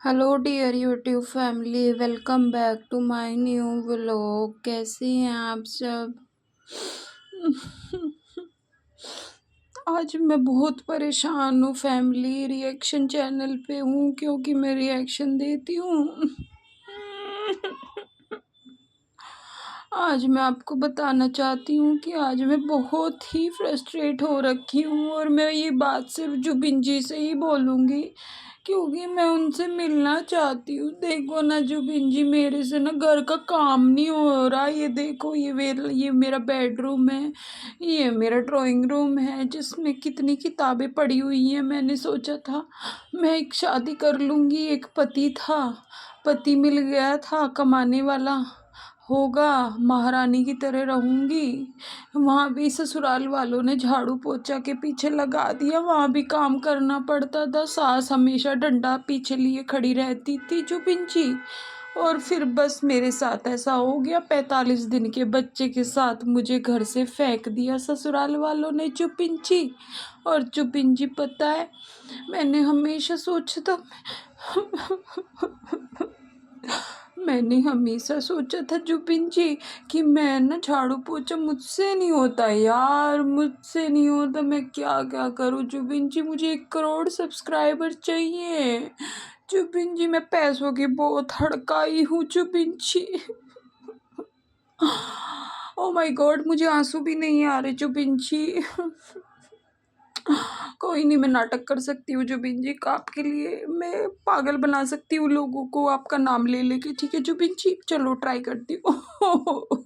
Hello dear YouTube family, welcome back to my new vlog. कैसे हैं आप सब? आज मैं बहुत परेशान हूँ फैमिली। रिएक्शन चैनल पे हूँ क्योंकि मैं रिएक्शन देती हूँ। आज मैं आपको बताना चाहती हूँ कि आज मैं बहुत ही फ्रस्ट्रेट हो रखी हूँ और मैं ये बात सिर्फ जुबिन जी से ही बोलूँगी क्योंकि मैं उनसे मिलना चाहती हूँ। देखो ना जुबिन जी, मेरे से ना घर का काम नहीं हो रहा। ये देखो, ये मेरा बेडरूम है, ये मेरा ड्राइंग रूम है जिसमें कितनी किताबें पड़ी हुई हैं। मैंने सोचा था मैं एक शादी कर लूँगी, एक पति मिल गया था, कमाने वाला होगा, महारानी की तरह रहूंगी। वहाँ भी ससुराल वालों ने झाड़ू पोछा के पीछे लगा दिया, वहाँ भी काम करना पड़ता था। सास हमेशा डंडा पीछे लिए खड़ी रहती थी जुबिन जी। और फिर बस मेरे साथ ऐसा हो गया, 45 दिन के बच्चे के साथ मुझे घर से फेंक दिया ससुराल वालों ने जुबिन जी। और जुबिन जी पता है, मैंने हमेशा सोचा था मैंने हमेशा सोचा था जुबिन जी कि मैं ना झाड़ू पोछा मुझसे नहीं होता यार, मुझसे नहीं होता। मैं क्या क्या करूँ जुबिन जी, मुझे 1 करोड़ सब्सक्राइबर चाहिए जुबिन जी। मैं पैसों की बहुत हड़काई हूँ जुबिन जी। ओ माय गॉड, मुझे आंसू भी नहीं आ रहे जुबिन जी। कोई नहीं, मैं नाटक कर सकती हूँ जुबिन जी का आपके लिए। मैं पागल बना सकती हूँ लोगों को आपका नाम ले लेके। ठीक है जुबिन जी, चलो ट्राई करती हूँ।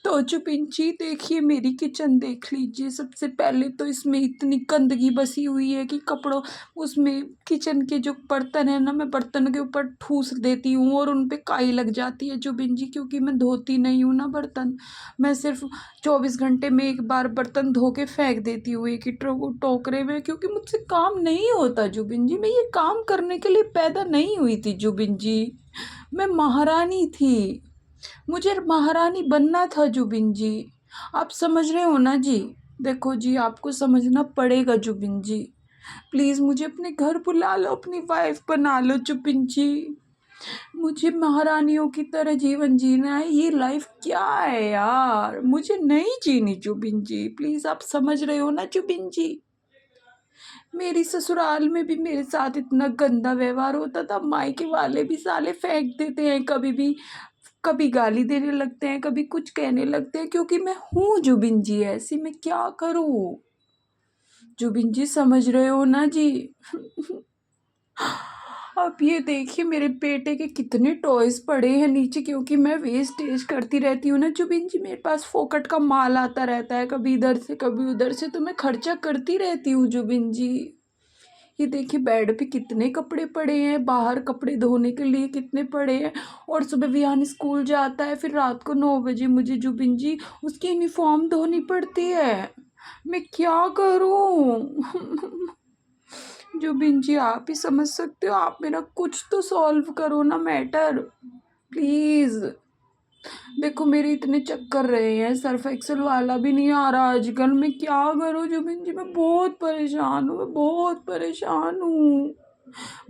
तो जुबिन जी देखिए, मेरी किचन देख लीजिए। सबसे पहले तो इसमें इतनी गंदगी बसी हुई है कि कपड़ों उसमें किचन के जो बर्तन है ना, मैं बर्तन के ऊपर ठूस देती हूँ और उन पे काई लग जाती है जुबिन जी, क्योंकि मैं धोती नहीं हूँ ना बर्तन। मैं सिर्फ 24 घंटे में एक बार बर्तन धो के फेंक देती हूँ एक ही टोकरे में, क्योंकि मुझसे काम नहीं होता जुबिन जी। मैं ये काम करने के लिए पैदा नहीं हुई थी जुबिन जी। मैं महारानी थी, मुझे महारानी बनना था जुबिन जी। आप समझ रहे हो ना जी? देखो जी, आपको समझना पड़ेगा जुबिन जी। प्लीज़ मुझे अपने घर बुला लो, अपनी वाइफ बना लो जुबिन जी। मुझे महारानियों की तरह जीवन जीना है। ये लाइफ क्या है यार, मुझे नहीं जीनी जुबिन जी। प्लीज़ आप समझ रहे हो ना जुबिन जी? मेरी ससुराल में भी मेरे साथ इतना गंदा व्यवहार होता था। मायके वाले भी साले फेंक देते हैं कभी भी, कभी गाली देने लगते हैं, कभी कुछ कहने लगते हैं, क्योंकि मैं हूँ जुबिन जी ऐसी। मैं क्या करूँ जुबिन जी, समझ रहे हो ना जी? अब ये देखिए, मेरे बेटे के कितने टॉयज पड़े हैं नीचे, क्योंकि मैं वेस्टेज करती रहती हूँ ना जुबिन जी। मेरे पास फोकट का माल आता रहता है, कभी इधर से कभी उधर से, तो मैं खर्चा करती रहती हूँ जुबिन जी। ये देखिए, बेड पे कितने कपड़े पड़े हैं, बाहर कपड़े धोने के लिए कितने पड़े हैं। और सुबह विहान स्कूल जाता है, फिर रात को 9 बजे मुझे जुबिन जी उसकी यूनिफॉर्म धोनी पड़ती है। मैं क्या करूं? जुबिन जी, आप ही समझ सकते हो। आप मेरा कुछ तो सॉल्व करो ना मैटर, प्लीज। देखो, मेरे इतने चक्कर रहे हैं, सर्फ एक्सेल वाला भी नहीं आ रहा आजकल। मैं क्या करूँ जुबिन जी? मैं बहुत परेशान हूँ, मैं बहुत परेशान हूँ।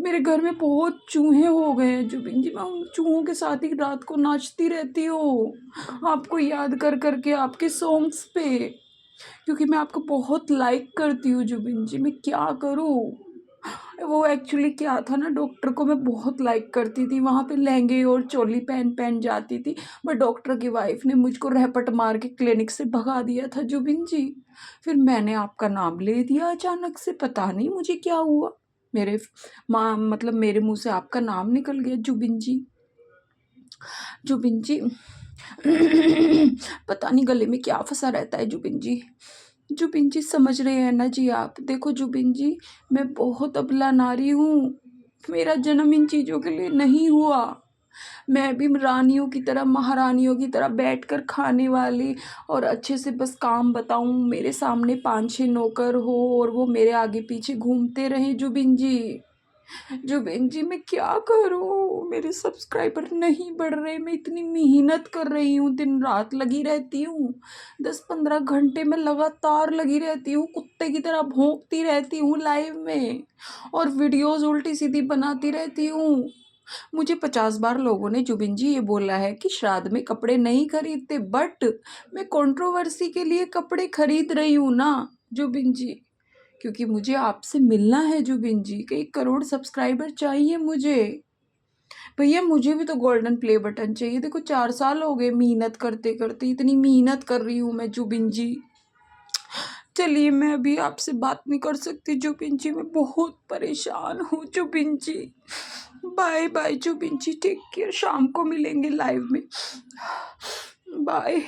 मेरे घर में बहुत चूहे हो गए हैं जुबिन जी। मैं उन चूहों के साथ ही रात को नाचती रहती हूँ, आपको याद कर करके, आपके सॉन्ग्स पे, क्योंकि मैं आपको बहुत लाइक करती हूँ जुबिन जी। मैं क्या करूँ? वो एक्चुअली क्या था ना, डॉक्टर को मैं बहुत लाइक करती थी, वहाँ पे लहंगे और चोली पहन पहन जाती थी। बट डॉक्टर की वाइफ ने मुझको रहपट मार के क्लिनिक से भगा दिया था जुबिन जी। फिर मैंने आपका नाम ले दिया अचानक से, पता नहीं मुझे क्या हुआ। मेरे माँ मतलब मेरे मुंह से आपका नाम निकल गया जुबिन जी। जुबिन जी, पता नहीं गले में क्या फंसा रहता है जुबिन जी। जुबिन जी, समझ रहे हैं ना जी आप? देखो जुबिन जी, मैं बहुत अबला नारी हूँ। मेरा जन्म इन चीज़ों के लिए नहीं हुआ। मैं भी रानियों की तरह, महारानियों की तरह बैठकर खाने वाली और अच्छे से बस काम बताऊं, मेरे सामने 5-6 नौकर हो और वो मेरे आगे पीछे घूमते रहे जुबिन जी। जुबिन जी मैं क्या करूँ? मेरे सब्सक्राइबर नहीं बढ़ रहे, मैं इतनी मेहनत कर रही हूँ, दिन रात लगी रहती हूँ, 10-15 घंटे मैं लगातार लगी रहती हूँ, कुत्ते की तरह भौंकती रहती हूँ लाइव में और वीडियोज़ उल्टी-सीधी बनाती रहती हूँ। मुझे 50 बार लोगों ने जुबिन जी ये बोला है कि श्राद्ध में कपड़े नहीं खरीदते, बट मैं कंट्रोवर्सी के लिए कपड़े खरीद रही हूँ ना जुबिन जी, क्योंकि मुझे आपसे मिलना है जुबिन जी, कि 1 करोड़ सब्सक्राइबर चाहिए मुझे। भैया मुझे भी तो गोल्डन प्ले बटन चाहिए। देखो 4 साल हो गए मेहनत करते-करते, इतनी मेहनत कर रही हूँ मैं जुबिन जी। चलिए मैं अभी आपसे बात नहीं कर सकती जुबिन जी, मैं बहुत परेशान हूँ जुबिन जी। बाय बाय जुबिन जी, टेक केयर, शाम को मिलेंगे लाइव में। बाय।